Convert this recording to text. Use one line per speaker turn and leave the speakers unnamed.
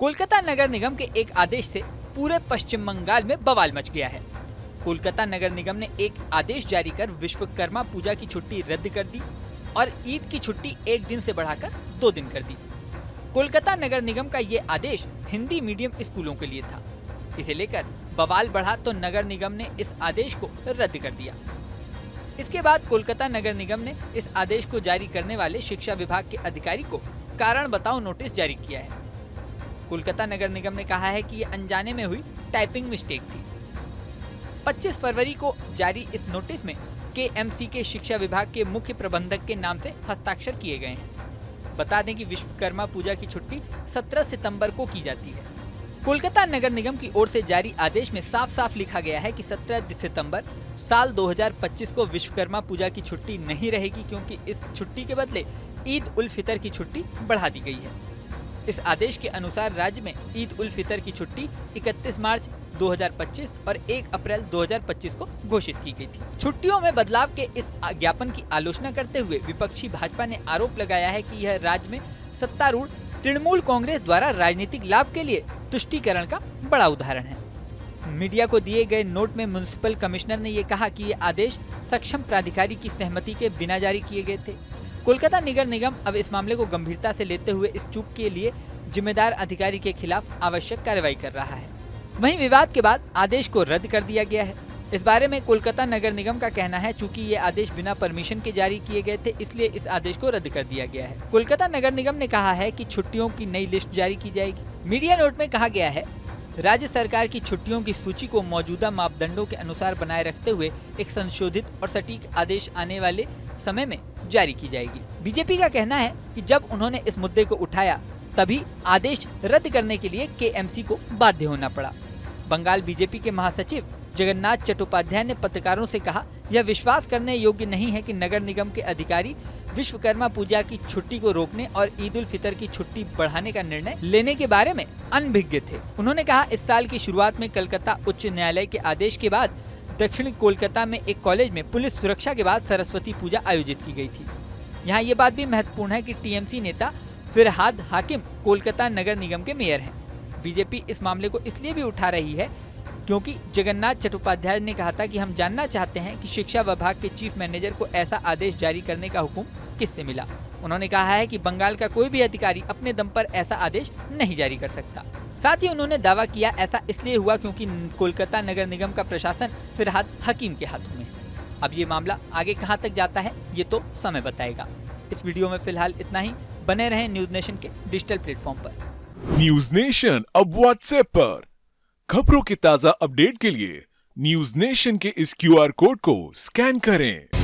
कोलकाता नगर निगम के एक आदेश से पूरे पश्चिम बंगाल में बवाल मच गया है। कोलकाता नगर निगम ने एक आदेश जारी कर विश्वकर्मा पूजा की छुट्टी रद्द कर दी और ईद की छुट्टी एक दिन से बढ़ाकर 2 दिन कर दी। कोलकाता नगर निगम का ये आदेश हिंदी मीडियम स्कूलों के लिए था। इसे लेकर बवाल बढ़ा तो नगर निगम ने इस आदेश को रद्द कर दिया। इसके बाद कोलकाता नगर निगम ने इस आदेश को जारी करने वाले शिक्षा विभाग के अधिकारी को कारण बताओ नोटिस जारी किया है। कोलकाता नगर निगम ने कहा है कि ये अनजाने में हुई टाइपिंग मिस्टेक थी। 25 फरवरी को जारी इस नोटिस में केएमसी के शिक्षा विभाग के मुख्य प्रबंधक के नाम से हस्ताक्षर किए गए हैं। बता दें कि विश्वकर्मा पूजा की छुट्टी 17 सितंबर को की जाती है। कोलकाता नगर निगम की ओर से जारी आदेश में साफ साफ लिखा गया है कि 17 सितंबर साल 2025 को विश्वकर्मा पूजा की छुट्टी नहीं रहेगी, क्योंकि इस छुट्टी के बदले ईद उल फितर की छुट्टी बढ़ा दी गई है। इस आदेश के अनुसार राज्य में ईद उल फितर की छुट्टी 31 मार्च 2025 और 1 अप्रैल 2025 को घोषित की गई थी। छुट्टियों में बदलाव के इस ज्ञापन की आलोचना करते हुए विपक्षी भाजपा ने आरोप लगाया है कि यह राज्य में सत्तारूढ़ तृणमूल कांग्रेस द्वारा राजनीतिक लाभ के लिए तुष्टीकरण का बड़ा उदाहरण है। मीडिया को दिए गए नोट में म्युनिसिपल कमिश्नर ने ये कहा कि ये आदेश सक्षम प्राधिकारी की सहमति के बिना जारी किए गए थे। कोलकाता नगर निगम अब इस मामले को गंभीरता से लेते हुए इस चूक के लिए जिम्मेदार अधिकारी के खिलाफ आवश्यक कार्रवाई कर रहा है। वहीं विवाद के बाद आदेश को रद्द कर दिया गया है। इस बारे में कोलकाता नगर निगम का कहना है, चूंकि ये आदेश बिना परमिशन के जारी किए गए थे, इसलिए इस आदेश को रद्द कर दिया गया है। कोलकाता नगर निगम ने कहा है कि छुट्टियों की नई लिस्ट जारी की जाएगी। मीडिया नोट में कहा गया है, राज्य सरकार की छुट्टियों की सूची को मौजूदा मापदंडों के अनुसार बनाए रखते हुए एक संशोधित और सटीक आदेश आने वाले समय में जारी की जाएगी। बीजेपी का कहना है कि जब उन्होंने इस मुद्दे को उठाया तभी आदेश रद्द करने के लिए केएमसी को बाध्य होना पड़ा। बंगाल बीजेपी के महासचिव जगन्नाथ चट्टोपाध्याय ने पत्रकारों से कहा, यह विश्वास करने योग्य नहीं है कि नगर निगम के अधिकारी विश्वकर्मा पूजा की छुट्टी को रोकने और ईद उल फितर की छुट्टी बढ़ाने का निर्णय लेने के बारे में अनभिज्ञ थे। उन्होंने कहा, इस साल की शुरुआत में कलकत्ता उच्च न्यायालय के आदेश के बाद दक्षिणी कोलकाता में एक कॉलेज में पुलिस सुरक्षा के बाद सरस्वती पूजा आयोजित की गई थी। यहाँ ये बात भी महत्वपूर्ण है कि टीएमसी नेता फिरहाद हाकिम कोलकाता नगर निगम के मेयर हैं। बीजेपी इस मामले को इसलिए भी उठा रही है क्योंकि जगन्नाथ चट्टोपाध्याय ने कहा था कि हम जानना चाहते हैं कि शिक्षा विभाग के चीफ मैनेजर को ऐसा आदेश जारी करने का हुक्म किससे मिला। उन्होंने कहा है कि बंगाल का कोई भी अधिकारी अपने दम पर ऐसा आदेश नहीं जारी कर सकता। साथ ही उन्होंने दावा किया, ऐसा इसलिए हुआ क्योंकि कोलकाता नगर निगम का प्रशासन फिरहाद हकीम के हाथों में है। अब ये मामला आगे कहां तक जाता है ये तो समय बताएगा। इस वीडियो में फिलहाल इतना ही। बने रहें न्यूज नेशन के डिजिटल प्लेटफॉर्म पर।
न्यूज नेशन अब व्हाट्सएप पर खबरों के ताजा अपडेट के लिए न्यूज नेशन के इस क्यूआर कोड को स्कैन करें।